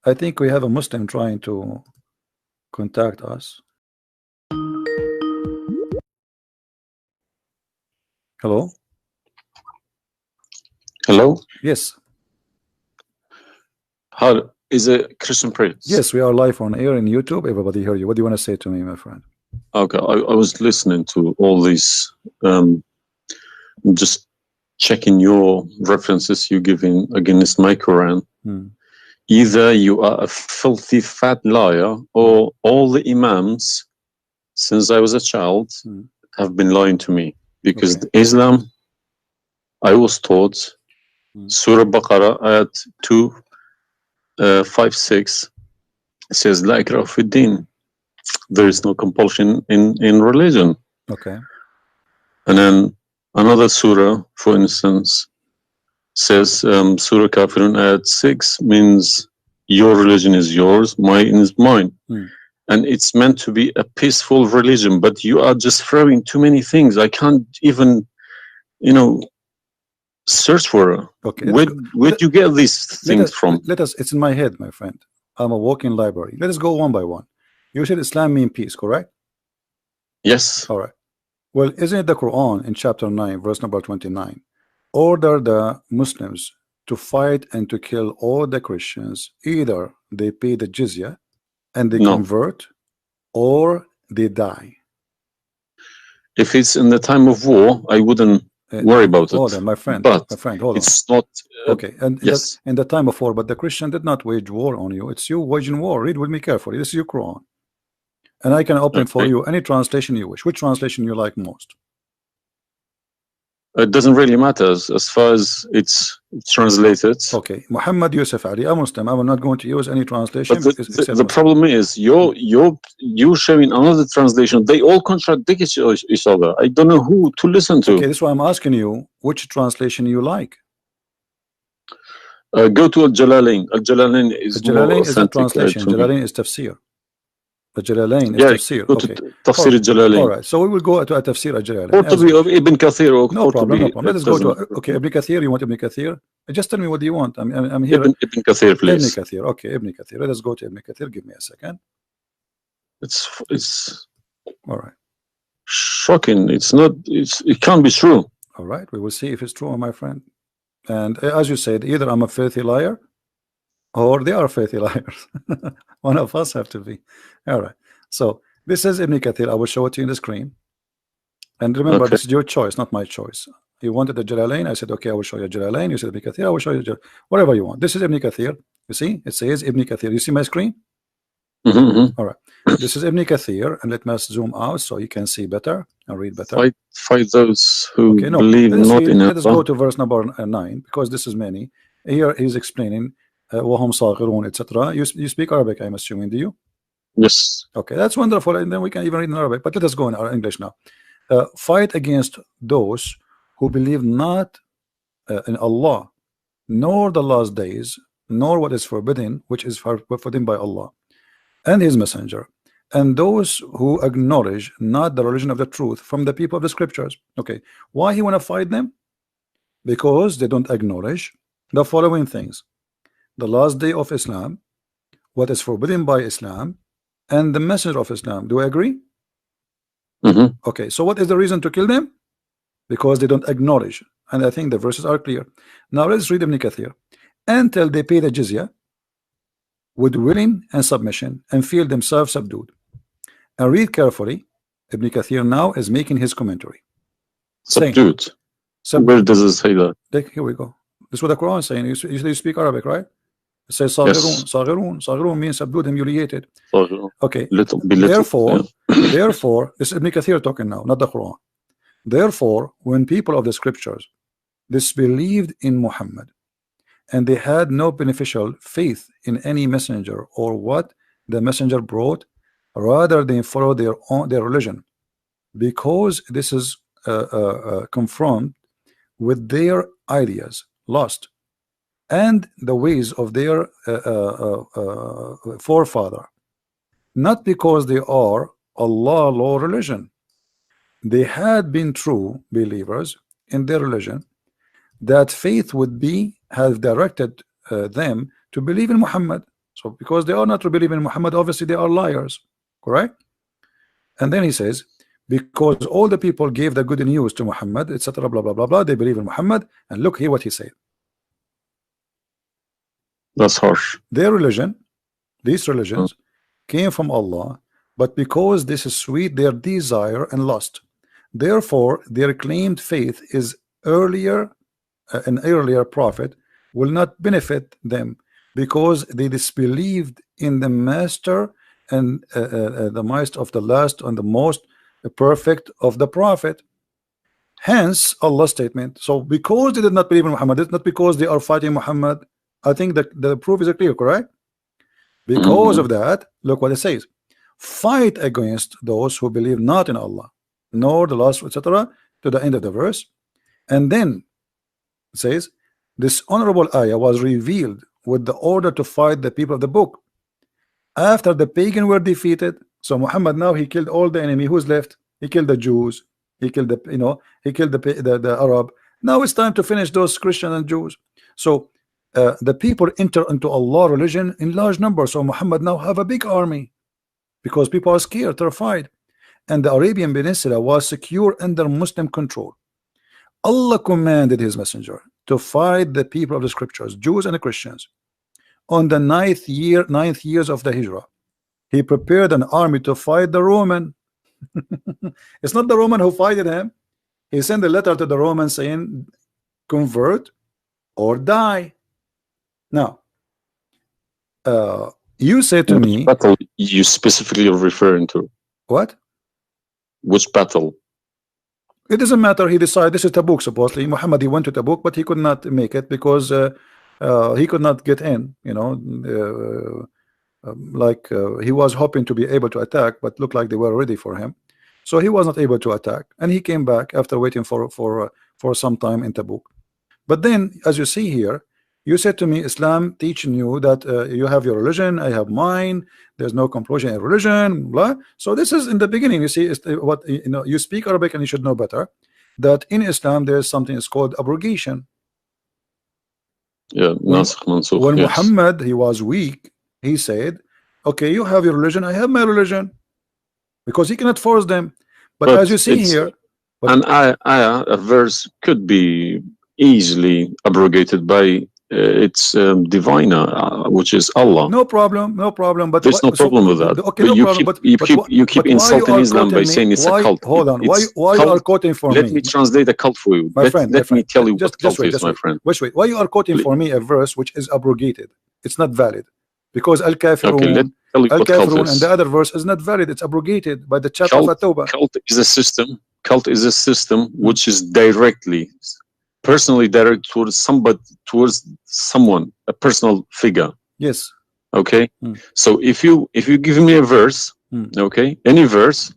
I think we have a Muslim trying to contact us. Hello? Hello? Yes. How is it Christian Prince? Yes, we are live on air in YouTube. Everybody hear you. What do you want to say to me, my friend? Okay, I was listening to all these, just checking your references you giving against my Quran. Either you are a filthy fat liar, or all the imams since I was a child have been lying to me, because Islam, I was taught Surah Baqarah ayat 256 says La ikraha fi din. There is no compulsion in religion. Okay. And then another surah, for instance, says Surah Kafirun ayat 6 means your religion is yours, mine is mine. And it's meant to be a peaceful religion, but you are just throwing too many things. I can't even, search for it. Okay. Where'd you get these things from? It's in my head, my friend. I'm a walking library. Let us go one by one. You said Islam means peace, correct? Yes. All right. Well, isn't it the Quran in chapter 9, verse number 29, order the Muslims to fight and to kill all the Christians, either they pay the jizya and they convert, or they die? If it's in the time of war, I wouldn't worry about it. Hold on, my friend. But my friend, hold on. It's not. Okay, and yes, in the time of war, but the Christian did not wage war on you. It's you waging war. Read with me carefully. This is your Quran, and I can open for you any translation you wish. Which translation you like most? It doesn't really matter as far as it's translated. Okay, Muhammad Yusuf Ali, a Muslim. I'm not going to use any translation. But the problem is you're showing another translation. They all contradict each other. I don't know who to listen to. Okay, this is why I'm asking you which translation you like. Go to Al-Jalalain. Al-Jalalain is Al-Jalalain is a translation. Jalalain is tafsir. The Jalalain is tafsir. Go to Tafsir Al-Jalalain. All right, so we will go to a tafsir Al-Jalalain. Or to be of Ibn Kathir. No problem, no problem. Let us go to Ibn Kathir. You want Ibn Kathir? Just tell me what do you want. I'm here. Ibn Kathir, please. Ibn Kathir. Okay, Ibn Kathir. Let us go to Ibn Kathir. Give me a second. It's all right. Shocking. It can't be true. All right, we will see if it's true, my friend. And as you said, either I'm a filthy liar or they are filthy liars. One of us have to be. All right. So this is Ibn Kathir. I will show it to you on the screen. And remember, this is your choice, not my choice. You wanted the Jalalain. I said, okay, I will show you Jalalain. You said Ibn Kathir. I will show you whatever you want. This is Ibn Kathir. You see, it says Ibn Kathir. You see my screen? All right. This is Ibn Kathir, and let me zoom out so you can see better and read better. Fight those who believe not in Allah. Let us go to verse number 9, because this is many. Here he's explaining وَهُمْ صَاغِرُونَ etc. You speak Arabic, I'm assuming, do you? Yes. Okay, that's wonderful, and then we can even read in Arabic. But let us go in our English now. Fight against those who believe not in Allah, nor the last days, nor what is forbidden, which is forbidden by Allah and His Messenger, and those who acknowledge not the religion of the truth from the people of the scriptures. Okay, why he want to fight them? Because they don't acknowledge the following things: the last day of Islam, what is forbidden by Islam, and the messenger of Islam. Do I agree? Okay, so what is the reason to kill them? Because they don't acknowledge, and I think the verses are clear. Now let's read Ibn Kathir. Until they pay the jizya with willing and submission and feel themselves subdued. And read carefully. Ibn Kathir now is making his commentary. Subdued. Where does it say that? Here we go. This is what the Quran is saying. You speak Arabic, right? It says Saghirun. Saghirun means subdued, humiliated. Okay. Therefore, this is Ibn Kathir talking now, not the Quran. Therefore, when people of the scriptures disbelieved in Muhammad, and they had no beneficial faith in any messenger or what the messenger brought, rather they follow their religion, because this is confront with their ideas, lost, and the ways of their forefather, not because they are Allah law religion. They had been true believers in their religion, that faith would be have directed them to believe in Muhammad So because they are not believing in Muhammad, obviously they are liars, correct? And then he says, because all the people gave the good news to Muhammad, etc., blah blah blah blah, they believe in Muhammad. And look here what he said. That's harsh. Their religion, these religions, came from Allah, but because this is sweet, their desire and lust. Therefore, their claimed faith is earlier, an earlier prophet will not benefit them, because they disbelieved in the master and the might of the last and the most perfect of the prophet. Hence Allah's statement. So because they did not believe in Muhammad, it's not because they are fighting Muhammad. I think that the proof is clear, correct? Because of that, look what it says: fight against those who believe not in Allah nor the last, etc., to the end of the verse. And then it says this honorable ayah was revealed with the order to fight the people of the book after the pagan were defeated. So Muhammad now he killed all the enemy. Who's left? He killed the Jews, he killed the he killed the Arab. Now it's time to finish those Christians and Jews. So the people enter into Allah religion in large numbers. So Muhammad now have a big army because people are scared, terrified, and the Arabian Peninsula was secure under Muslim control. Allah commanded his messenger to fight the people of the scriptures, Jews and the Christians. On the ninth years of the Hijrah, he prepared an army to fight the Roman. It's not the Roman who fighted him. He sent a letter to the Romans saying, convert or die. Now, you say to me, which battle you specifically are referring to? What? Which battle? It doesn't matter. He decided this is Tabuk. Supposedly, Muhammad he went to Tabuk, but he could not make it because he could not get in. He was hoping to be able to attack, but looked like they were ready for him, so he was not able to attack, and he came back after waiting for some time in Tabuk. But then, as you see here, you said to me, Islam teaching you that you have your religion, I have mine. There's no compulsion in religion, blah. So this is in the beginning. You see, what you speak Arabic and you should know better that in Islam there is something is called abrogation. Yeah, nasikh mansukh. When yes. Muhammad he was weak, he said, "Okay, you have your religion, I have my religion," because he cannot force them. But as you see here, a verse could be easily abrogated by its diviner, which is Allah. No problem, no problem. But there's no problem with that. Okay, but no you keep insulting Islam by saying it's a cult. Hold on, why you are quoting for me? Let me translate a cult for you. Let me tell you what cult is, my friend. Wait. Why you are quoting for me a verse which is abrogated? It's not valid because Al-Kafirun, Al-Kafirun and the other verse is not valid. It's abrogated by the chapter of At-Tawbah. Cult is a system. Cult is a system which is personally direct towards someone, a personal figure. Yes. Okay. So if you give me a verse, okay, any verse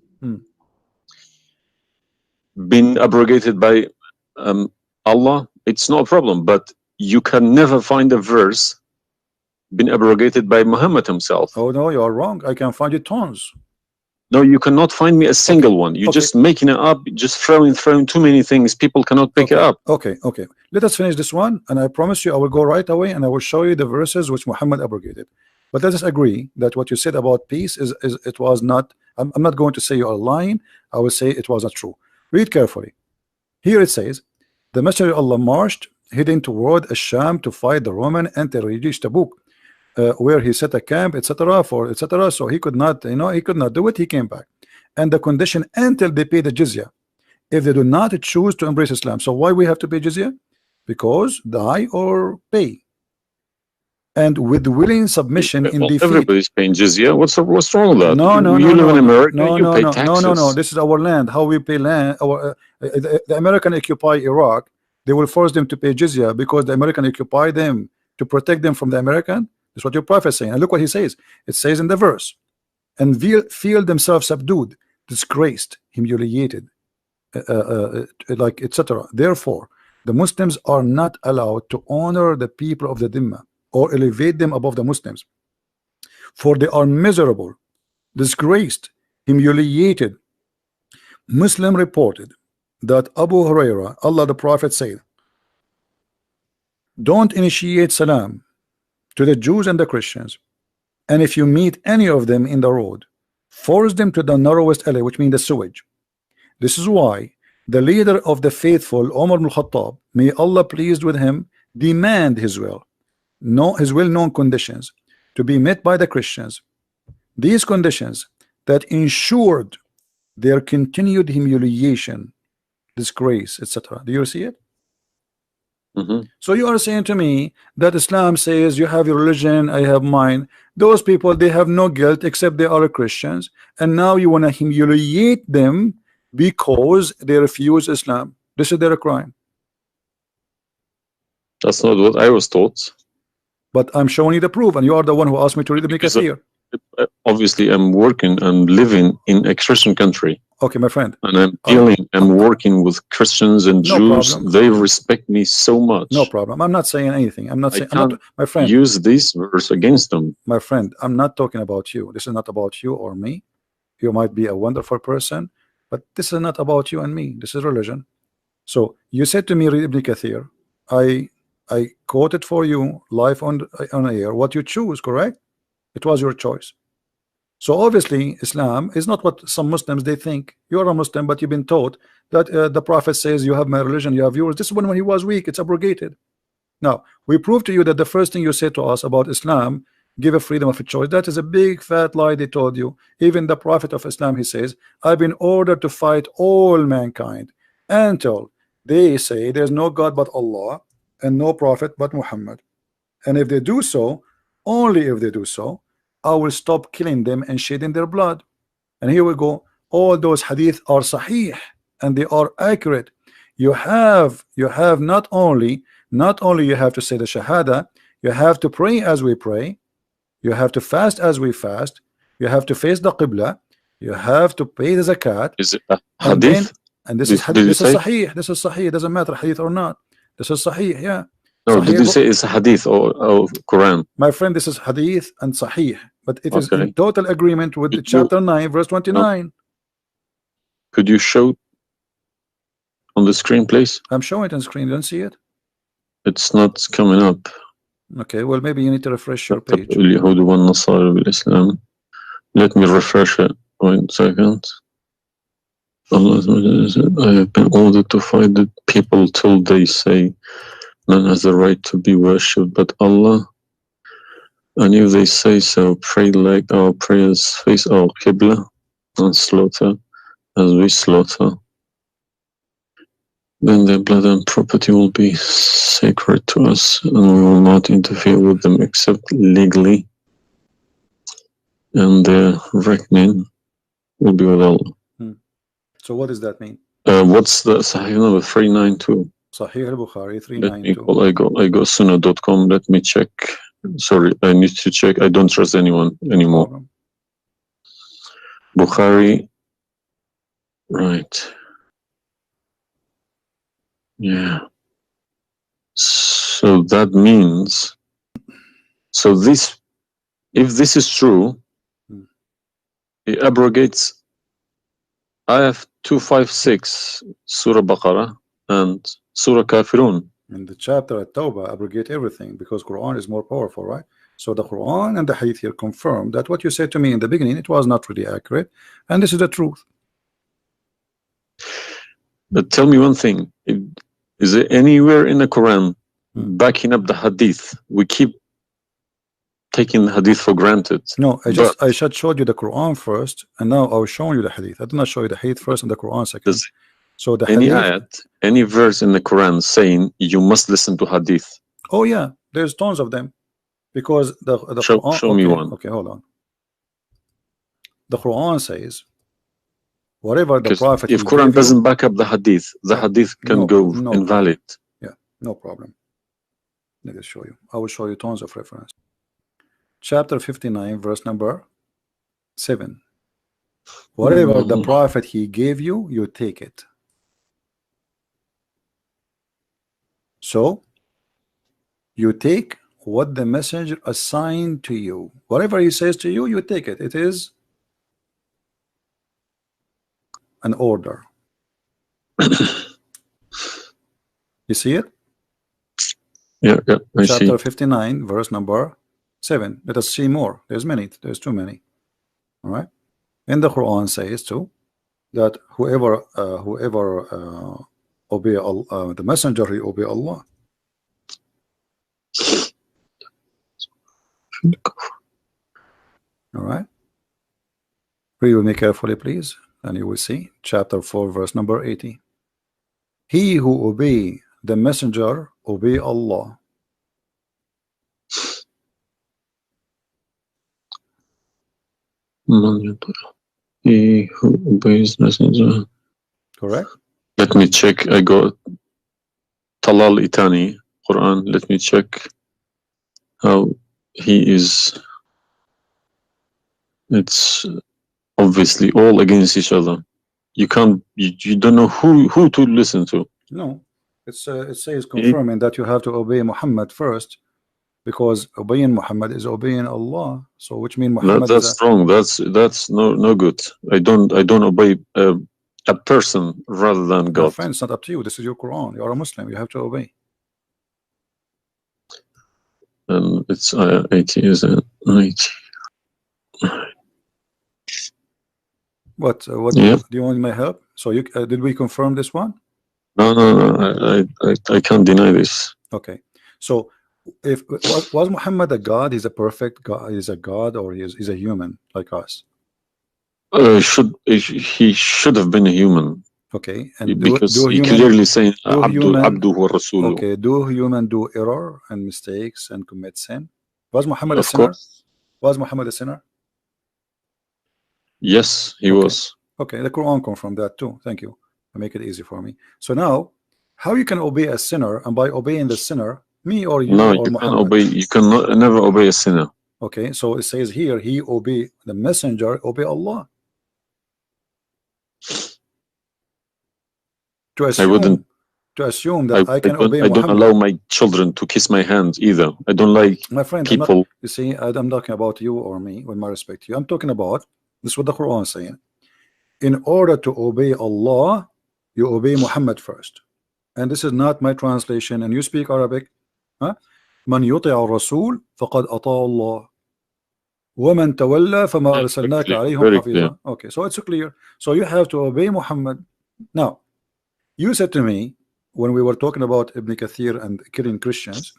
been abrogated by Allah, it's no problem. But you can never find a verse been abrogated by Muhammad himself. Oh no, you are wrong. I can find you tons. No, you cannot find me a single one. You're just making it up, just throwing too many things. People cannot pick it up. Okay. Let us finish this one, and I promise you I will go right away and I will show you the verses which Muhammad abrogated. But let us agree that what you said about peace is it was not. I'm not going to say you are lying. I will say it was not true. Read carefully. Here it says, the Messenger of Allah marched heading toward Asham to fight the Roman until he reached Tabuk, where he set a camp, etc. So he could not, he could not do it. He came back, and the condition until they pay the jizya, if they do not choose to embrace Islam. So why we have to pay jizya? Because die or pay. And with willing submission in defeat. Everybody's paying jizya. What's wrong with that? No. You live in America. No. You pay taxes. No. This is our land. How we pay land? The American occupy Iraq. They will force them to pay jizya because the American occupy them to protect them from the American. That's what your prophet is saying. And look what he says. It says in the verse, and feel themselves subdued, disgraced, humiliated, like etc. Therefore, the Muslims are not allowed to honor the people of the Dhimma or elevate them above the Muslims, for they are miserable, disgraced, humiliated. Muslim reported that Abu Huraira, Allah the Prophet said, don't initiate salam to the Jews and the Christians, And if you meet any of them in the road, force them to the narrowest alley, which means the sewage. This is why the leader of the faithful, Umar ibn Khattab, may Allah pleased with him, demand his will, his well-known conditions to be met by the Christians. These conditions that ensured their continued humiliation, disgrace, etc. Do you see it? So you are saying to me that Islam says you have your religion, I have mine. Those people, they have no guilt except they are Christians, and now you want to humiliate them because they refuse Islam. This is their crime. That's not what I was taught. But I'm showing you the proof, and you are the one who asked me to read Ibn Kathir. Obviously, I'm working and living in a Christian country. Okay, my friend. And I'm working with Christians and Jews. Problem. They respect me so much. No problem. I'm not saying anything. I'm not saying. I'm not, my friend. Use this verse against them. My friend, I'm not talking about you. This is not about you or me. You might be a wonderful person, but this is not about you and me. This is religion. So you said to me, read Ibn Kathir. I quoted for you live on air what you choose, correct? It was your choice. So obviously Islam is not what some Muslims they think. You are a Muslim, but you've been taught that the Prophet says you have my religion, you have yours. This is when he was weak, it's abrogated. Now we prove to you that the first thing you said to us about Islam, give a freedom of a choice, that is a big fat lie they told you. Even the Prophet of Islam, he says, I've been ordered to fight all mankind until they say there's no God but Allah and no prophet but Muhammad. And if they do so, only if they do so, I will stop killing them and shedding their blood. And here we go. All those hadith are sahih and they are accurate. You have not only you have to say the shahada, you have to pray as we pray, you have to fast as we fast, you have to face the qibla, you have to pay the zakat. Is it a hadith? And this is hadith. This is sahih. This is sahih. It doesn't matter hadith or not. This is sahih. Yeah. No, Sahih, did you say it's a hadith or Quran? My friend, this is hadith and sahih, but it is in total agreement with the chapter 9 verse 29. No. Could you show on the screen, please? I'm showing it on screen. You don't see it? It's not coming up. Okay, well maybe you need to refresh your page. Let me refresh it. 1 second. I have been ordered to fight the people till they say none has the right to be worshipped but Allah, and if they say so, pray like our prayers, face our Qibla, and slaughter as we slaughter. Then their blood and property will be sacred to us, and we will not interfere with them except legally, and their reckoning will be with Allah. So what does that mean? What's the Sahih number? 392. Sahih al-Bukhari 392. I go sunnah.com. Let me check. Sorry, I need to check. I don't trust anyone anymore. Bukhari. Right. Yeah. So that means, so this, if this is true, it abrogates ayah 256 Surah Baqarah and Surah Kafirun. In the chapter at Tawbah abrogate everything because Quran is more powerful, right? So the Quran and the Hadith here confirm that what you said to me in the beginning, it was not really accurate, and this is the truth. But tell me one thing, is there anywhere in the Quran backing up the Hadith? We keep taking the Hadith for granted. No, I just showed you the Quran first, and now I was showing you the Hadith. I did not show you the Hadith first and the Quran second. So the any Hadith, ayat, any verse in the Quran saying you must listen to Hadith? Oh yeah, there's tons of them, because the Quran, show me one. Okay, hold on. The Quran says, whatever the Prophet. If Quran doesn't back up the Hadith can go invalid. Yeah, no problem. Let me show you. I will show you tons of reference. Chapter 59, verse number 7. Whatever the Prophet he gave you, you take it. So you take what the messenger assigned to you. Whatever he says to you, you take it. It is an order. You see it? Yeah, I see. Chapter 59, verse number 7. Let us see more. There's many. There's too many. All right. And the Quran says too that whoever obey the messenger, he obey Allah. All right. Read with me carefully, please, and you will see chapter 4, verse number 80. He who obey the messenger obey Allah. He who obeys messenger. Correct. Let me check. I got Talal Itani Quran. Let me check how he is. It's obviously all against each other. You can't. You don't know who to listen to. No, it says confirming that you have to obey Muhammad first, because obeying Muhammad is obeying Allah. So which means Muhammad. That's wrong. That's no good. I don't obey a person rather than God. My friend, it's not up to you. This is your Quran. You are a Muslim. You have to obey. And it's 80, isn't it? 80. What Yeah. do you want my help? So you did we confirm this one? No. I can't deny this. Okay. So if was Muhammad a God? He's a perfect God. He's a God, or he's a human like us? He should have been a human. Okay. And because he clearly saying Abdu wa Rasuluh. Okay. Do human do error and mistakes and commit sin? Was Muhammad a Of sinner? course. Was Muhammad a sinner? Yes, he was. Okay, the Quran confirmed that too. Thank you. To make it easy for me. So now, how you can obey a sinner, and by obeying the sinner, me or you No, or you Muhammad? can obey. You can never obey a sinner. Okay, so it says here, he obey the messenger, obey Allah. To assume that I can obey I don't Muhammad. allow my children to kiss my hand either. I don't like my friend, people. You see, I'm talking about you or me, with my respect to you. I'm talking about this is what the Quran is saying. In order to obey Allah, you obey Muhammad first. And this is not my translation. And you speak Arabic. من يطع الرسول فقد أطاع الله ومن تولى فما أرسلناك عليهم حفيظا. Okay, so it's clear. So you have to obey Muhammad. Now, you said to me when we were talking about Ibn Kathir and killing Christians,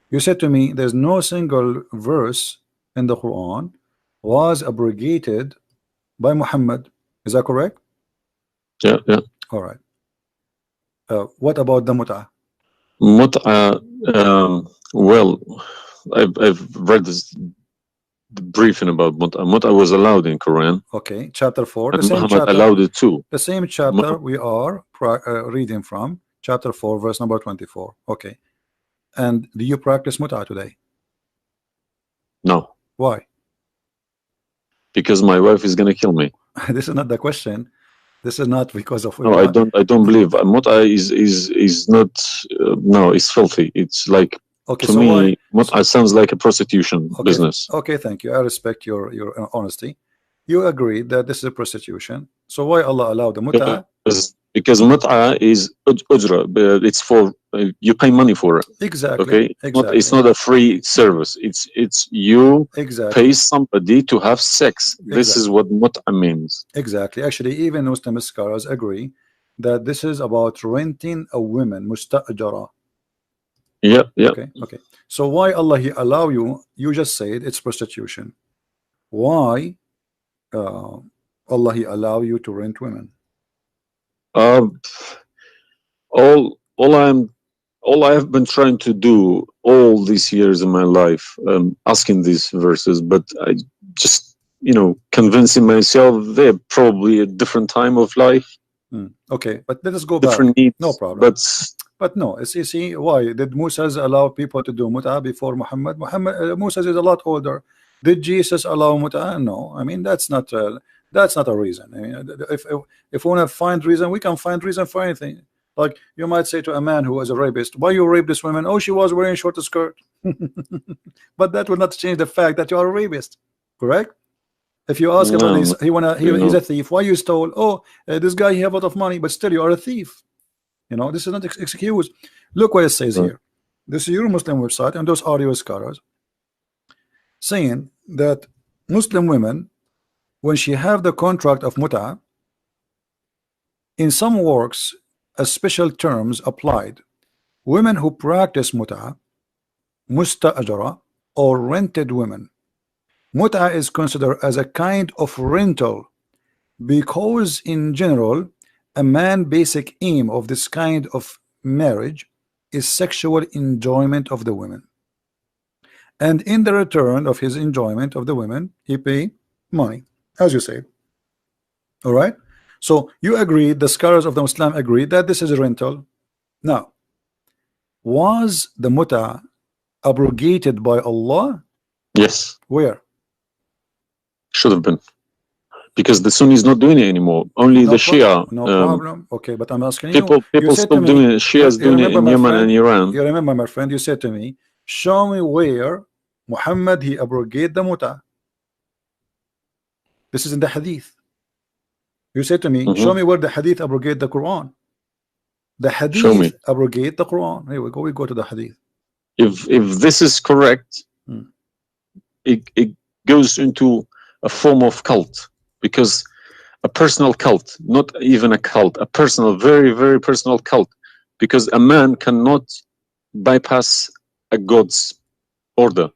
you said to me there's no single verse in the Quran was abrogated by Muhammad. Is that correct? Yeah. All right. What about the mut'ah? Mut'ah, well, I've read this briefing about mut'ah. Mut'ah was allowed in Quran. Okay, chapter 4. And the same Muhammad chapter, allowed it too. The same chapter we are reading from, chapter 4, verse number 24. Okay. And do you practice mut'ah today? No. Why? Because my wife is gonna kill me. This is not the question. This is not because of. No, I don't believe mut'ah is not. No, it's filthy. It's like, okay, to so me, mut'ah sounds like a prostitution business. Okay, thank you. I respect your honesty. You agree that this is a prostitution. So why Allah allowed the mut'ah? Because mut'ah is ujra. It's for you pay money for it. Exactly. Okay. Exactly. It's not a free service. It's you pay somebody to have sex. This is what mut'ah means. Exactly. Actually, even Muslim scholars agree that this is about renting a woman, musta'jara. Yeah. Okay. So why Allah He allow you? You just said it's prostitution. Why Allah He allow you to rent women? All I have been trying to do all these years in my life, asking these verses, but I just, convincing myself they're probably a different time of life. Okay, but let us go different back. Needs, no problem. But no, see, why did Moses allow people to do mut'ah before Muhammad? Moses is a lot older. Did Jesus allow mut'ah? No. I mean, that's not a reason. I mean, if we want to find reason, we can find reason for anything. Like you might say to a man who was a rapist, why you rape this woman? Oh, she was wearing short skirt. But that will not change the fact that you are a rapist, correct? If you ask about he's a thief, why you stole? Oh, this guy he have a lot of money, but still you are a thief. This is not excuse. Look what it says here. This is your Muslim website, and those are your scholars. saying that Muslim women, when she have the contract of mut'a, in some works a special terms applied. Women who practice mut'a, musta'ajara, or rented women. Mut'a is considered as a kind of rental because in general a man's basic aim of this kind of marriage is sexual enjoyment of the women, and in the return of his enjoyment of the women he pay money, as you say. All right, so you agree, the scholars of the Muslim agree that this is a rental. Now, was the mut'a abrogated by Allah? Yes. Where? Should have been, because the Sunni is not doing it anymore. Only the Shia. No problem. Okay, but I'm asking people you stop doing it. Shia is doing it in Yemen and Iran. You remember, my friend, you said to me, show me where Muhammad he abrogated the mut'a. This is in the hadith. You said to me, show me where the hadith abrogate the Quran. The hadith abrogate the Quran. Here we go. We go to the hadith. If this is correct, it goes into a form of cult, because a personal cult, not even a cult, a personal, very, very personal cult, because a man cannot bypass a God's order.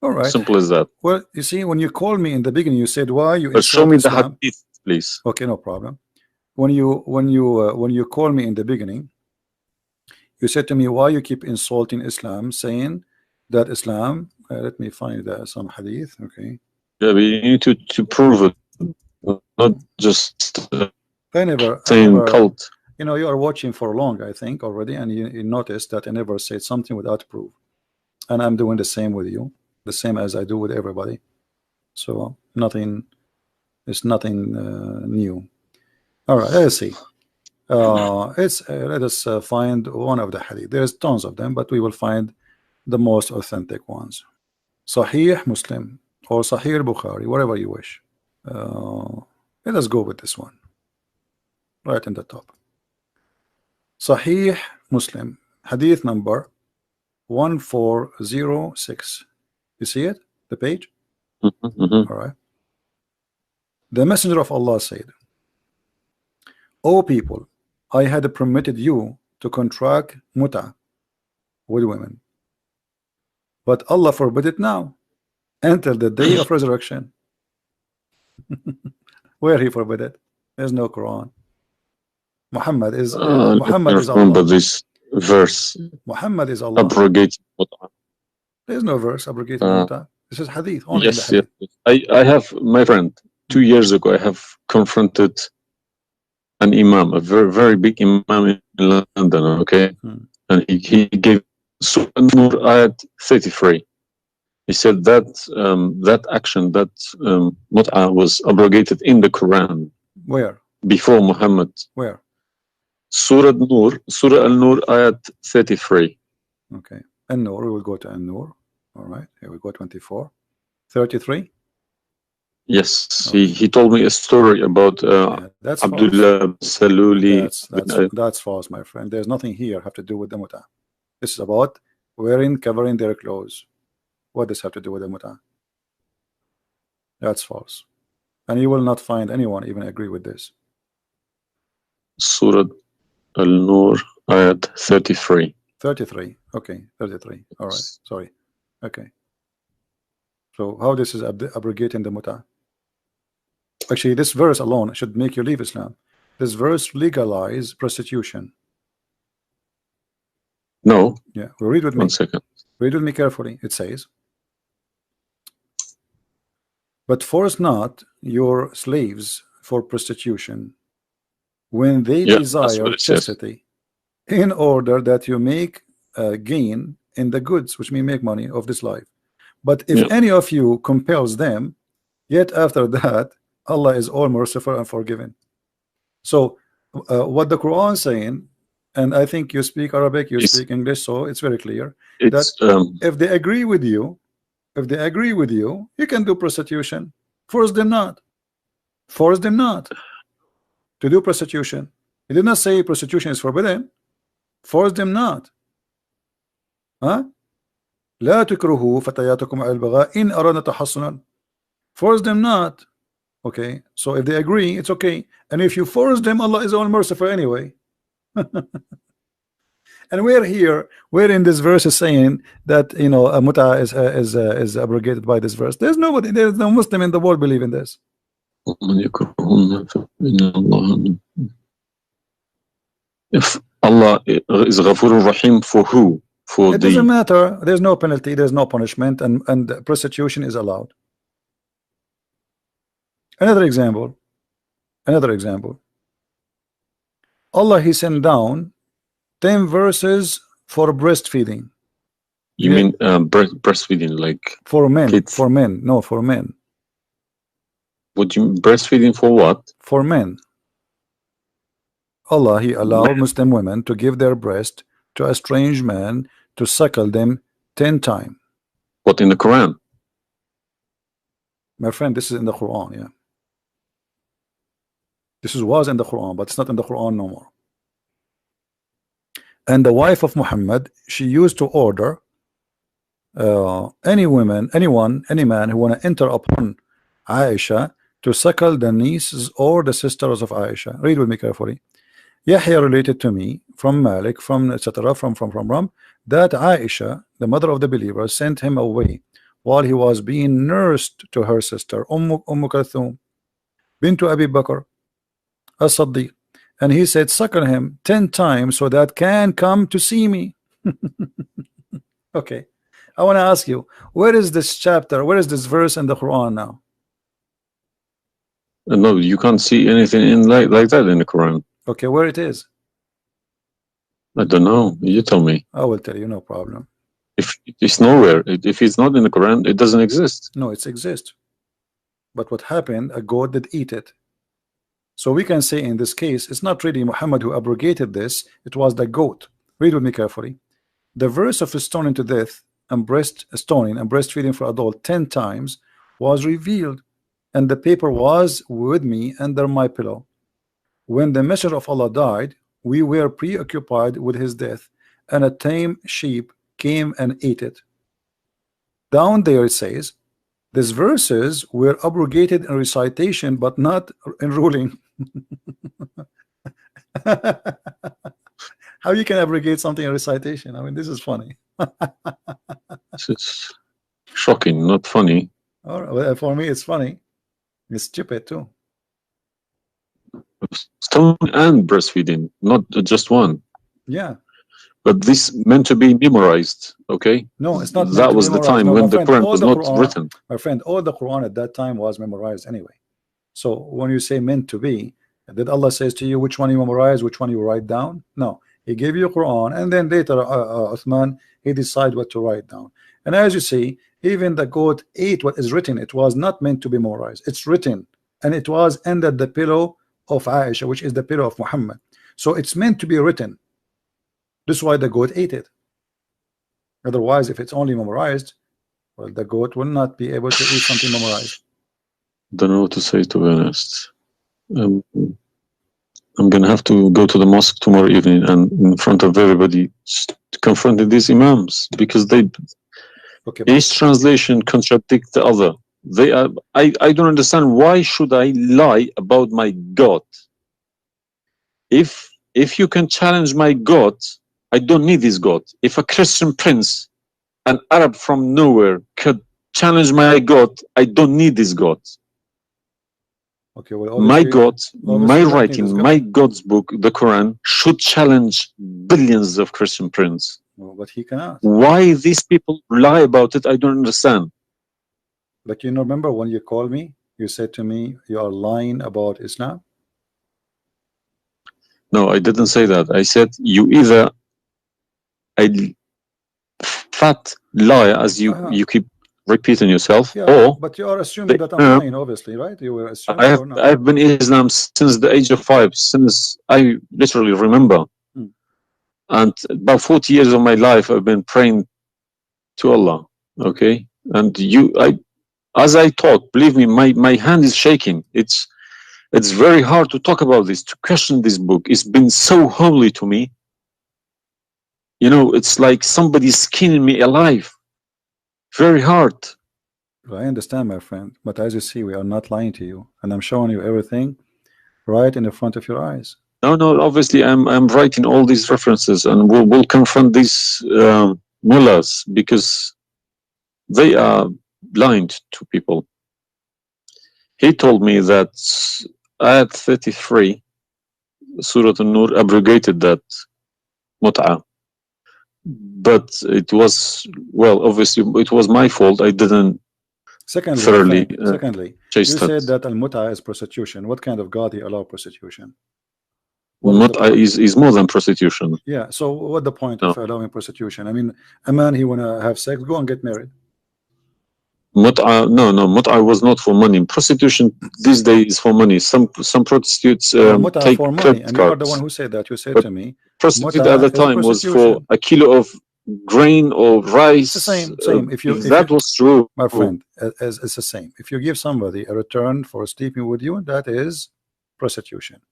All right. Simple as that. Well, you see, when you called me in the beginning, you said, why you but show me Islam? The hadith, please. Okay, no problem. When you call me in the beginning, you said to me, why you keep insulting Islam, saying that Islam, let me find some hadith. Okay. Yeah, but you need to prove it, not just I never cult. You know, you are watching for long, I think, already, and you noticed that I never said something without proof, and I'm doing the same with you, the same as I do with everybody. So nothing, it's nothing new. All right, let's see. Let us find one of the hadith. There's tons of them, but we will find the most authentic ones. Sahih Muslim or Sahih Bukhari, whatever you wish. Let us go with this one, right in the top. Sahih Muslim, hadith number 1406. You see it, the page? All right. The Messenger of Allah said, O people, I had permitted you to contract mut'a with women, but Allah forbid it now until the day of resurrection. Where he forbid it? There's no Quran. Muhammad is Allah. This verse. Muhammad is Allah. Abrogated mut'a. There's no verse abrogated mut'a. This is hadith. Only yes, hadith. yes. I have, my friend, 2 years ago, I have confronted an imam, a very, very big imam in London, okay? And he gave Surah An-Nur ayat 33. He said that that action, that mut'a was abrogated in the Quran. Where? Before Muhammad. Where? Surah An-Nur, ayat 33. Okay. An-Nur, we will go to An-Nur. All right, here we go, 24. 33? Yes, okay. He told me a story about that's Abdullah Saluli. That's false, my friend. There's nothing here have to do with the mut'a. This is about covering their clothes. What does have to do with the mut'a? That's false. And you will not find anyone even agree with this. Surah Al-Nur, ayat 33. 33. Okay, 33. All right, sorry. Okay. So how this is abrogating the mut'a? Actually, this verse alone should make you leave Islam. This verse legalize prostitution. No. Yeah, well, read with me. 1 second. Read with me carefully. It says, but force not your slaves for prostitution when they desire chastity, in order that you make gain in the goods, which mean make money of this life. But if any of you compels them, yet after that Allah is all merciful and forgiving. So what the Quran is saying, and I think you speak Arabic, you speak English, so it's very clear that if they agree with you, you can do prostitution. Force them not. Force them not to do prostitution. He did not say prostitution is forbidden. Force them not. Huh? لا تكرهوا فتياتكم على البغاء إن أردنا تحصنا. Force them not. Okay, so if they agree, it's okay. And if you force them, Allah is all merciful anyway. And we're here, we're in this verse is saying that, you know, muta is abrogated by this verse. There's nobody, there's no Muslim in the world believe in this. If Allah is Ghafur Rahim for who? For it doesn't matter. There's no penalty, there's no punishment, and prostitution is allowed. Another example. Allah, He sent down 10 verses for breastfeeding. You mean breastfeeding, like for men? Kids. For men, no, for men. Would you breastfeeding for what? For men. Allah, He allowed Muslim women to give their breast to a strange man to suckle them 10 times. What, in the Quran? My friend, this is in the Quran, yeah. This was in the Quran, but it's not in the Quran no more. And the wife of Muhammad, she used to order any man who want to enter upon Aisha to suckle the nieces or the sisters of Aisha. Read with me carefully. Yahya related to me from Malik, from etc. from that Aisha, the mother of the believer, sent him away while he was being nursed to her sister Umm Kulthum bint Abi Bakr as-Siddiq, and he said, suckle him 10 times so that can come to see me. Okay, I want to ask you, where is this chapter, where is this verse in the Quran now? No, you can't see anything in like that in the Quran. Okay, where it is? I don't know. You tell me. I will tell you, no problem. If it's nowhere, if it's not in the Quran, it doesn't exist. No, it exists. But what happened? A goat did eat it. So we can say in this case, it's not really Muhammad who abrogated this, it was the goat. Read with me carefully. The verse of stoning to death and stoning and breastfeeding for adult 10 times was revealed, and the paper was with me under my pillow. When the messenger of Allah died, we were preoccupied with his death, and a tame sheep came and ate it. Down there it says, these verses were abrogated in recitation, but not in ruling. How you can abrogate something in recitation? I mean, this is funny. It's shocking, not funny. All right, well, for me, it's funny. It's stupid too. Stoning and breastfeeding, not just one. Yeah. But this meant to be memorized, okay? No, it's not. That was the time when the Quran was not written. My friend, all the Quran at that time was memorized anyway. So when you say meant to be, did Allah says to you which one you memorize, which one you write down? No, He gave you Quran, and then later Uthman, he decided what to write down. And as you see, even the goat ate what is written. It was not meant to be memorized. It's written, and it was under the pillow of Aisha, which is the pillow of Muhammad. So it's meant to be written. This is why the goat ate it. Otherwise, if it's only memorized, well, the goat will not be able to eat something memorized. Don't know what to say, to be honest. I'm gonna have to go to the mosque tomorrow evening and in front of everybody confront these imams, because they each translation contradicts the other. They are. I don't understand, why should I lie about my God? If you can challenge my God, I don't need this God. If a Christian prince, an Arab from nowhere, could challenge my God, I don't need this God. Okay, well, my God, my writing, my God's book, the Quran, should challenge billions of Christian princes. No, but he cannot. Why these people lie about it, I don't understand. But you remember when you called me, you said to me, you are lying about Islam? No, I didn't say that. I said you either a fat liar, as you keep repeating yourself, or but you are assuming that I'm lying, obviously, right? You were assuming. I've been in Islam since the age of 5, since I literally remember, and about 40 years of my life I've been praying to Allah. Okay, and as I talk, believe me, my hand is shaking. It's very hard to talk about this, to question this book. It's been so holy to me. You know, it's like somebody's skinning me alive. Very hard. I understand, my friend, but as you see, we are not lying to you, and I'm showing you everything right in the front of your eyes. No, obviously I'm writing all these references, and we'll confront these mullahs because they are blind to people. He told me that Ayat 33, Surah An-Nur, abrogated that mut'ah. But it was, well, obviously it was my fault. I didn't thoroughly Secondly, you said that al-mut'ah is prostitution. What kind of God he allow prostitution? Mut'ah is more than prostitution. Yeah, so what the point of allowing prostitution? I mean, a man, he wanna have sex, go and get married. Mut'ah, no, mut'ah was not for money. Prostitution these days is for money. Some prostitutes take for money, and you are the one who said that. You said to me, prostitute at the time was for a kilo of grain or rice. It's the same. If that was true, my friend, it's the same. If you give somebody a return for sleeping with you, that is prostitution.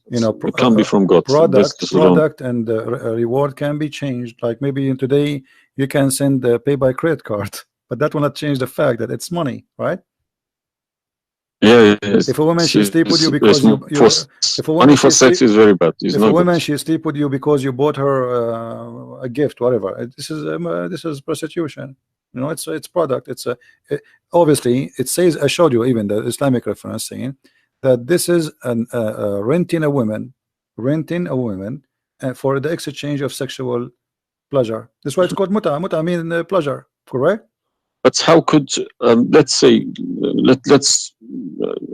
You know, it can be from God. Product and reward can be changed. Like maybe today you can send pay by credit card, but that will not change the fact that it's money, right? Yeah. If a woman she sleep with you because if a woman money for sex is very bad. If a woman she sleep with you because you bought her a gift, whatever, this is prostitution. You know, it's product. Obviously it says, I showed you even the Islamic reference saying that this is renting a woman for the exchange of sexual pleasure. That's why it's called mut'ah. Mut'ah means pleasure, correct? But how could let's say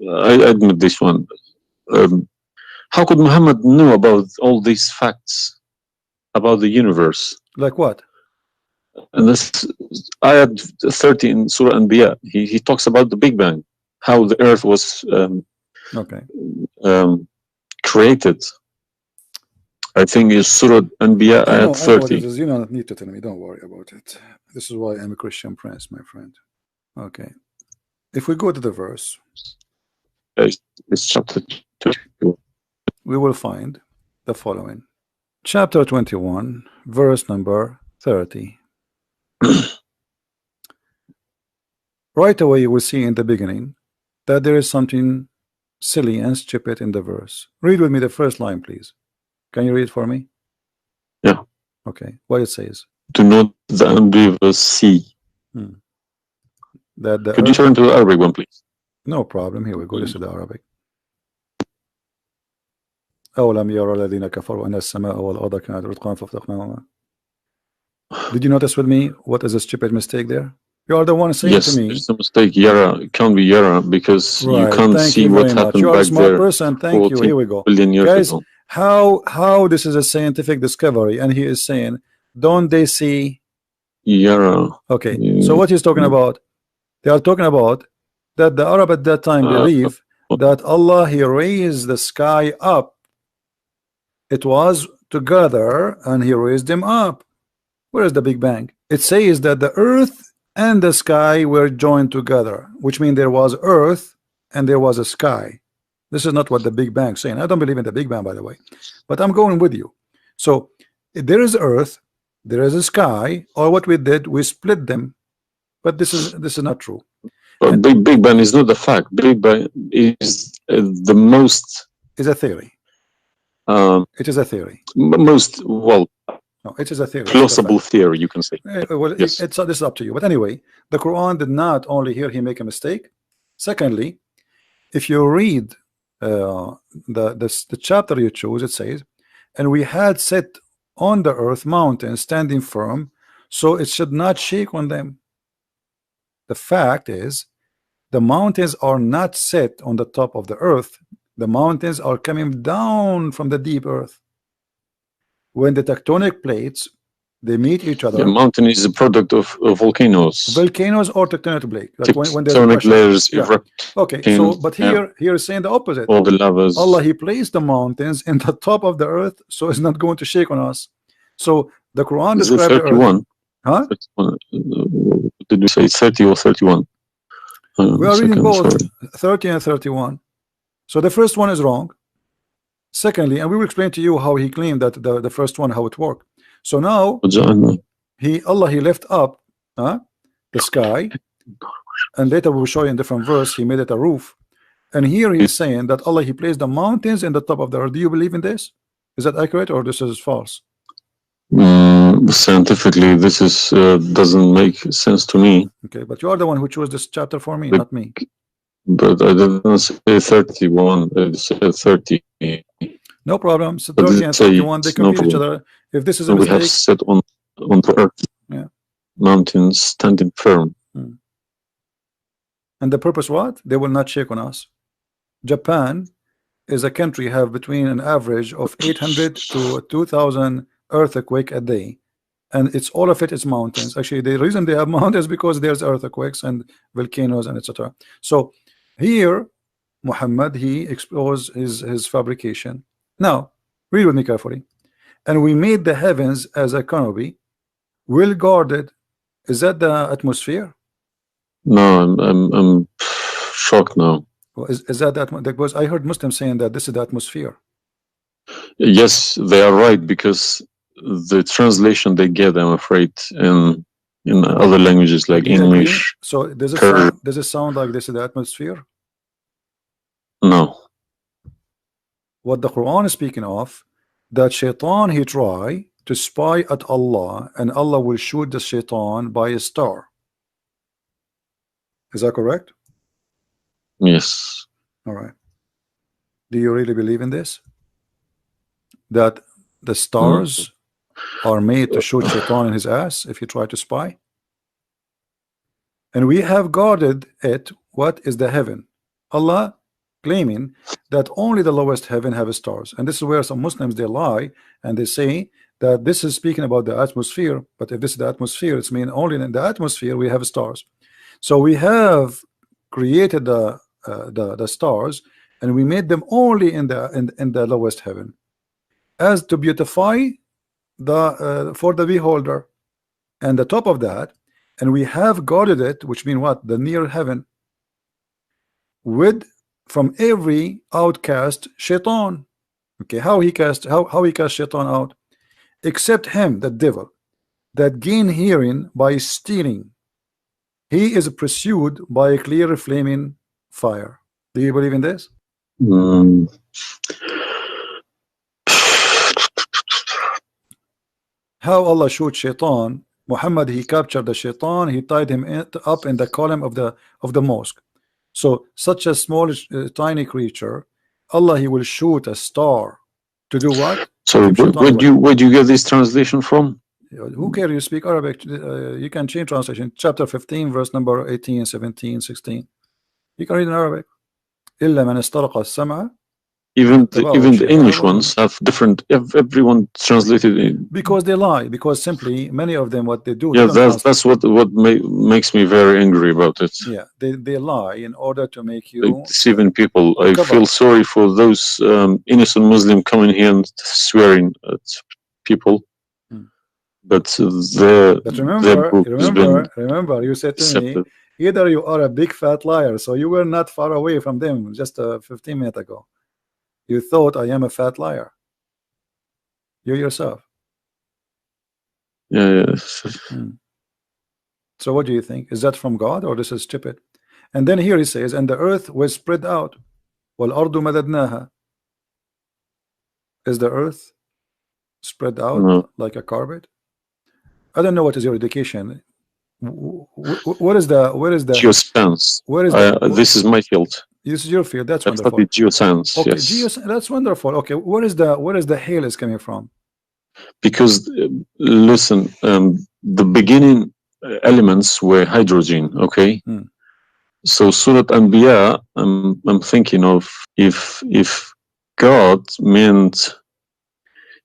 I admit this one. How could Muhammad know about all these facts about the universe? Like what? And this ayat 30 in Surah Anbiya, he talks about the Big Bang, how the earth was created. I think it's Surah Anbiya ayat 30. You don't need to tell me, don't worry about it. This is why I'm a Christian prince, my friend. Okay. If we go to the verse, it's chapter 22. We will find the following. Chapter 21, verse number 30. Right away you will see in the beginning that there is something silly and stupid in the verse. Read with me the first line, please. Can you read for me? Yeah. Okay. What it says? Do not the unbelievers see? Could you turn to the Arabic one, please? No problem. Here we go. This is the Arabic. أولم يرى الذين كفروا أن السماء والأرض كانت رتقا ففتقناهما. Did you notice with me what is a stupid mistake there? You are the one saying to me. Yes, it's a mistake. Yara, it can't be Yara because you can't see what happened back there. You are a smart person. Thank you. Here we go. Guys, how this is a scientific discovery, and he is saying, don't they see Yara? Okay, so what he's talking about? They are talking about that the Arab at that time believe that Allah, he raised the sky up. It was together and he raised them up. Where is the Big Bang? It says that the earth and the sky were joined together, which means there was earth and there was a sky. This is not what the Big Bang is saying. I don't believe in the Big Bang, by the way, but I'm going with you. So there is earth, there is a sky, or what we did, we split them. But this is not true. But Big Bang is not the fact. Big Bang is the most. Is a theory. It is a theory. Most no, it is a theory. Plausible theory, you can say. Well, yes. This is up to you. But anyway, the Quran did not only here he make a mistake. Secondly, if you read the chapter you choose, it says, and we had set on the earth mountains standing firm, so it should not shake on them. The fact is, the mountains are not set on the top of the earth. The mountains are coming down from the deep earth. When the tectonic plates they meet each other. The mountain is a product of volcanoes. Volcanoes or tectonic plate. Like when tectonic layers erupt. Okay, so but here is saying the opposite. All the lavas. Allah, he placed the mountains in the top of the earth, so it's not going to shake on us. So the Quran describes 31. Huh? 31. Did we say 30 or 31? We are reading both 30 and 31. So the first one is wrong. Secondly, and we will explain to you how he claimed that the first one, how it worked. So now Allah he left up the sky, and later we'll show you in different verse he made it a roof. And here he's saying that Allah, he placed the mountains in the top of the earth. Do you believe in this? Is that accurate or this is false? Scientifically, this is doesn't make sense to me. Okay, but you are the one who chose this chapter for me, not me. But I didn't say 31. I said 30. No problem. So 30 and 31, they complete each other. If this is a we have mistake, set on the earth. Yeah. Mountains standing firm. and the purpose what? They will not shake on us. Japan is a country have between an average of 800 to 2,000 earthquake a day, and it's all of it is mountains. Actually, the reason they have mountains because there's earthquakes and volcanoes and etc. So here Muhammad, he exposed his fabrication. Now read with me carefully. And we made the heavens as a canopy, well guarded. Is that the atmosphere? No, I'm shocked now. Well, is that because I heard Muslims saying that this is the atmosphere. Yes, they are right, because the translation they get, I'm afraid, in other languages like English. So does it sound like this is the atmosphere? No. What the Quran is speaking of, that shaitan he try to spy at Allah, and Allah will shoot the shaitan by a star. Is that correct? Yes. All right. Do you really believe in this? That the stars are made to shoot shaitan in his ass if you try to spy? And we have guarded it. What is the heaven? Allah claiming that only the lowest heaven have stars, and this is where some Muslims they lie and they say that this is speaking about the atmosphere. But if this is the atmosphere, it's mean only in the atmosphere we have stars. So we have created the stars, and we made them only in the lowest heaven, as to beautify the for the beholder, and the top of that, and we have guarded it, which mean what? The near heaven, with from every outcast shaitan. Okay, how he cast shaitan out? Except him, the devil, that gain hearing by stealing. He is pursued by a clear flaming fire. Do you believe in this? How Allah shoot shaitan? Muhammad, he captured the shaitan, he tied him up in the column of the mosque. So such a small tiny creature, Allah, he will shoot a star to do what? So where do you get this translation from? Who cares? You speak Arabic, you can change translation. Chapter 15 verse number 18, 17, 16. You can read in Arabic. إلا من استرق السمع. Even the English ones have different. Everyone translated it because they lie. Because simply many of them, what they do. Yeah, that's what makes me very angry about it. Yeah, they lie in order to make you deceiving people. I feel sorry for those innocent Muslim coming here and swearing at people. But remember, you said to me, either you are a big fat liar. So you were not far away from them just 15 minutes ago. You thought I am a fat liar. You yourself. Yeah. So what do you think? Is that from God or this is stupid? And then here he says, and the earth was spread out. وَالْأَرْضُ مَدَدْنَاهَا. Is the earth spread out like a carpet? I don't know what is your education. What is the geoscience? Where is this is my field. This is your field. That's wonderful. Geoscience. Okay, yes. That's wonderful. Okay, where is the hail is coming from? Because listen, the beginning elements were hydrogen. Okay, so Surah Anbiya, I'm thinking of if God meant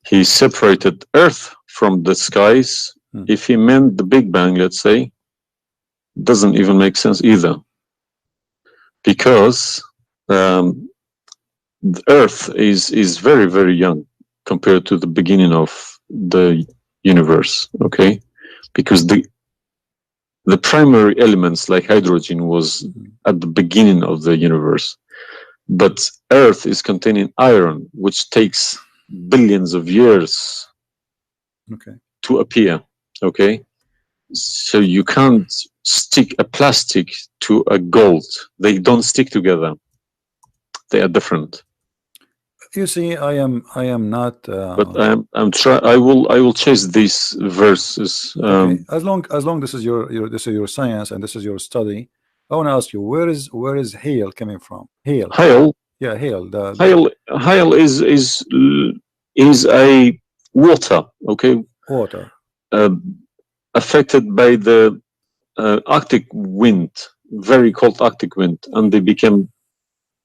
he separated earth from the skies, if he meant the Big Bang, let's say, doesn't even make sense either. Because the earth is very, very young compared to the beginning of the universe. Okay, because the primary elements like hydrogen was at the beginning of the universe, but earth is containing iron, which takes billions of years to appear. Okay, So you can't stick a plastic to a gold. They don't stick together. They are different. You see, I am not. But I'm try. I will chase these verses. Okay. As long this is your science and this is your study, I want to ask you, where is hail coming from? Hail. Hail. Yeah, hail. Hail is a water. Okay. Water. Affected by the Arctic wind, very cold Arctic wind, and they became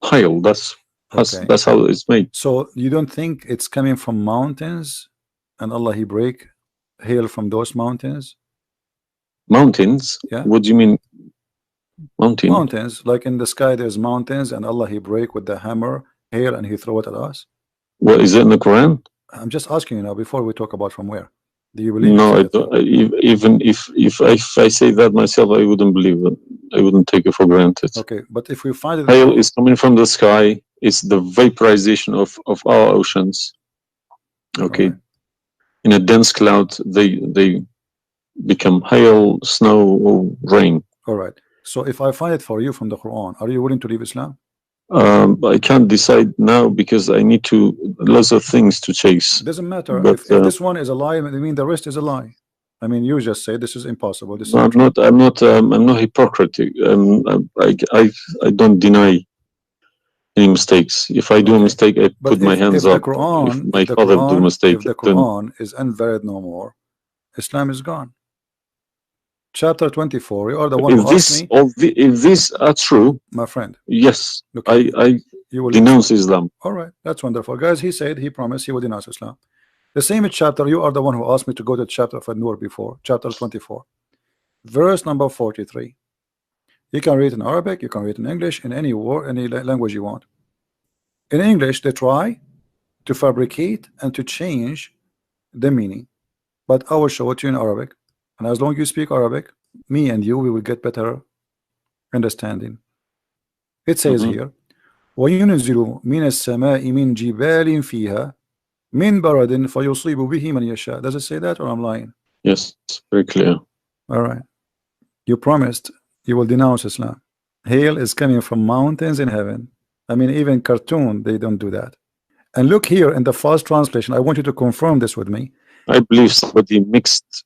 hail. That's how it's made. So you don't think it's coming from mountains, and Allah He break hail from those mountains? Mountains? Yeah. What do you mean? Mountains, like in the sky, there's mountains, and Allah He break with the hammer hail, and He throw it at us. What is it in the Quran? I'm just asking you now before we talk about from where. Do you believe? No, I don't. Even if I say that myself, I wouldn't believe it. I wouldn't take it for granted. Okay, but if we find it, hail is coming from the sky. It's the vaporization of our oceans. Okay, right. In a dense cloud, they become hail, snow, or rain. All right. So if I find it for you from the Quran, are you willing to leave Islam? I can't decide now because I need lots of things to chase. It doesn't matter. But, if this one is a lie, I mean the rest is a lie. I mean, you just say this is impossible. This I'm not hypocritic. I don't deny any mistakes. If I do a mistake, I put my hands up. If my father do a mistake, if the Quran is invalid no more, Islam is gone. Chapter 24. You are the one who asked me. If these are true, my friend. Yes, I denounce Islam. All right, that's wonderful, guys. He said he promised he would denounce Islam. The same chapter. You are the one who asked me to go to chapter of An-Nur before. Chapter 24, verse number 43. You can read in Arabic. You can read in English. In any word, any language you want. In English, they try to fabricate and to change the meaning, but I will show it to you in Arabic. And as long as you speak Arabic, me and you, we will get understanding. It says here, وَيُنْزِلُ مِنَ السَّمَاءِ مِنْ جِبَالٍ فِيهَا مِنْ بَرَدٍ فَيُصِيبُ بِهِ مَنْ يَشَاءُ. Does it say that, or I'm lying? Yes, it's very clear. All right. You promised you will denounce Islam. Hail is coming from mountains in heaven. I mean, even cartoon, they don't do that. And look here in the first translation. I want you to confirm this with me. I believe somebody mixed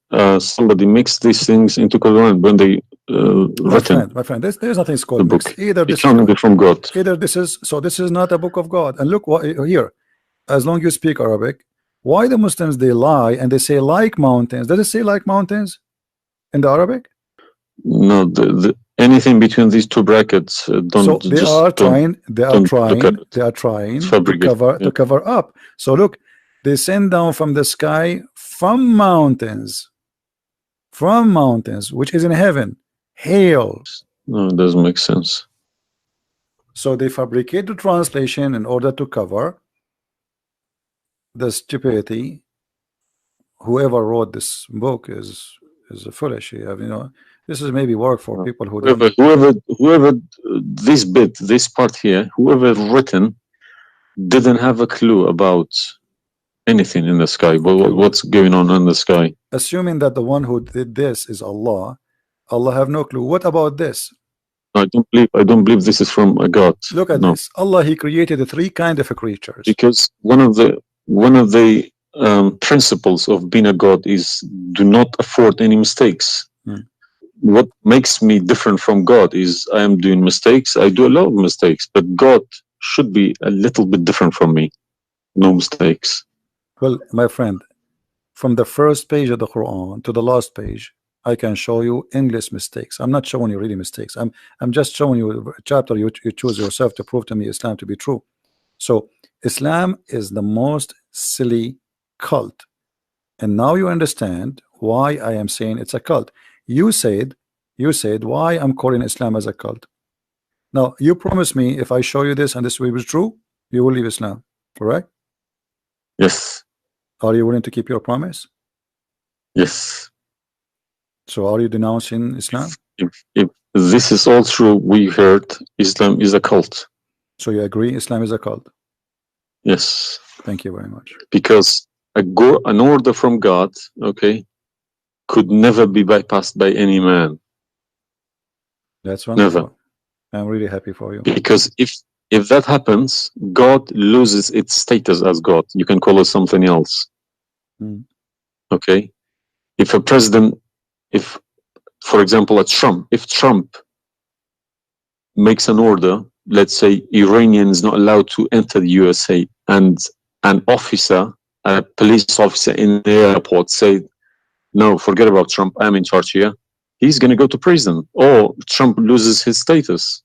these things into Quran when they written. My friend, there's nothing called mixed. Either this is from God. Either this is this is not a book of God. And look what here. As long as you speak Arabic, why the Muslims they lie and they say like mountains? Does it say like mountains in the Arabic? No, anything between these two brackets don't. So they are trying to cover up. So look. They send down from the sky from mountains, which is in heaven, hail. No, it doesn't make sense. So they fabricate the translation in order to cover the stupidity. Whoever wrote this book is foolish. This is maybe work for people who whoever this part here, whoever written didn't have a clue about anything in the sky, but what's going on in the sky. Assuming that the one who did this is Allah, Allah have no clue. What about this? I don't believe this is from a God. Look at this. Allah, He created the three kind of creatures. Because one of the principles of being a God is do not afford any mistakes. What makes me different from God is I am doing mistakes. I do a lot of mistakes, but God should be a little bit different from me. No mistakes. Well, my friend, from the first page of the Quran to the last page, I can show you endless mistakes. I'm not showing you really mistakes. I'm just showing you a chapter you choose yourself to prove to me Islam to be true. So Islam is the most silly cult. And now you understand why I am saying it's a cult. You said why I'm calling Islam as a cult. Now you promise me if I show you this and this will be true, you will leave Islam, correct? Yes. Are you willing to keep your promise? Yes. So are you denouncing Islam? If this is all true, we heard Islam is a cult. So you agree Islam is a cult? Yes. Thank you very much. Because an order from God, okay, could never be bypassed by any man. That's wonderful. Never. I'm really happy for you. Because if that happens, God loses its status as God. You can call it something else. Okay? If a president, for example, if Trump makes an order, let's say Iranian is not allowed to enter the USA, and an officer, a police officer in the airport say, no, forget about Trump, I'm in charge here, he's going to go to prison, or Trump loses his status.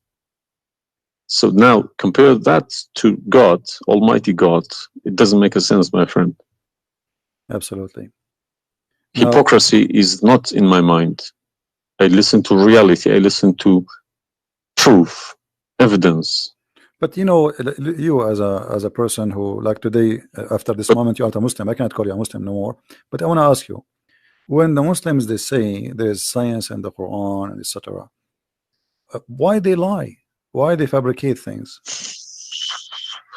So now compare that to God, Almighty God. It doesn't make a sense, my friend. Absolutely. Hypocrisy is not in my mind. I listen to reality. I listen to proof, evidence. But you know, you as a person who, like today, after this moment, you are a Muslim. I cannot call you a Muslim no more. But I want to ask you, when the Muslims, they say there is science in the Quran, etc., why they lie? Why they fabricate things?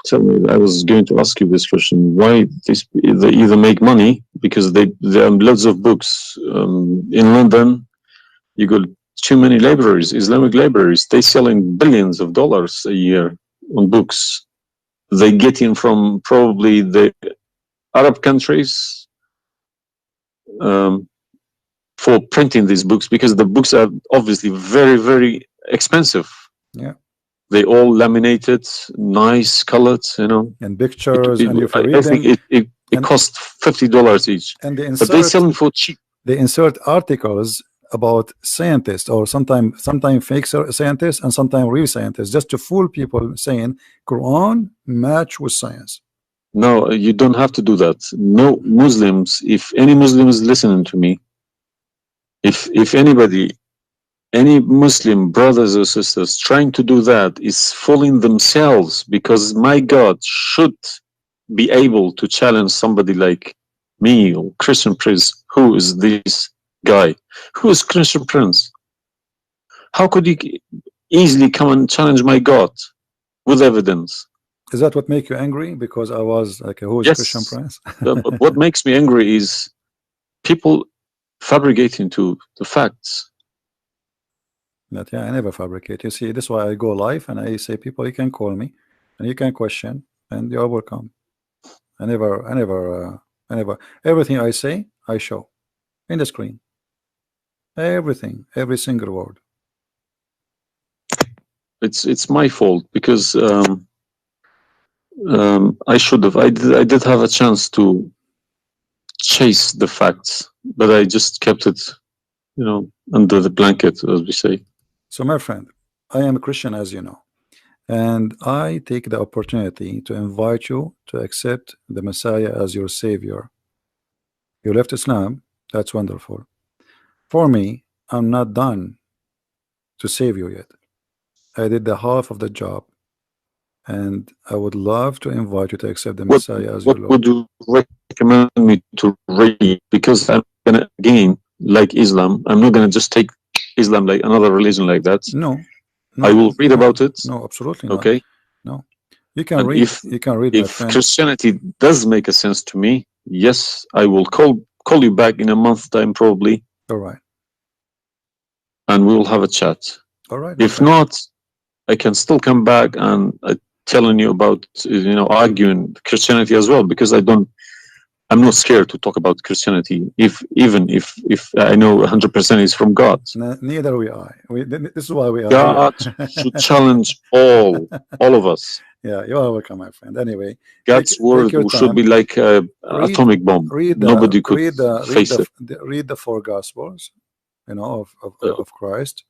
Tell me, I was going to ask you this question. Why they either make money because there are loads of books in London. You got too many libraries, Islamic libraries. They selling billions of dollars a year on books. They get in from probably the Arab countries for printing these books, because the books are obviously very, very expensive. Yeah. They all laminated, nice colored, you know. And pictures, and if you read I think it costs $50 each. And they but they sell them for cheap. They insert articles about scientists, or sometimes fake scientists and sometimes real scientists, just to fool people, saying Quran match with science. No, you don't have to do that. No Muslims, if any Muslim is listening to me, if anybody, any Muslim brothers or sisters trying to do that is fooling themselves, because my God should be able to challenge somebody like me or Christian Prince. Who is this guy? Who is Christian Prince? How could he easily come and challenge my God with evidence? Is that what make you angry? Because I was like, who is Christian Prince? But what makes me angry is people fabricating to the facts. But yeah, I never fabricate. You see, this is why I go live and I say, people, you can call me and you can question, and you are welcome. I never, everything I say, I show in the screen. Everything, every single word. It's my fault, because I should have. I did have a chance to chase the facts, but I just kept it, you know, under the blanket, as we say. So, my friend, I am a Christian, as you know, and I take the opportunity to invite you to accept the Messiah as your Savior. You left Islam, that's wonderful. For me, I'm not done to save you yet. I did the half of the job, and I would love to invite you to accept the Messiah as your Lord. What would you recommend me to read? Because I'm gonna, again, like Islam, I'm not gonna just take Islam like another religion like that. No, I will read about it. No, absolutely not. Okay. No, you can read. You can read. If Christianity does make a sense to me, yes, I will call you back in a month's time, probably. All right. And we will have a chat. All right. If not, I can still come back and telling you about, you know, arguing Christianity as well, because I'm not scared to talk about Christianity, even if I know 100% is from God. Neither we are. This is why we are. God should challenge all of us. Yeah, you are welcome, my friend. Anyway, God's word should be like an atomic bomb. Nobody could face it. Read the 4 Gospels, you know, of Christ.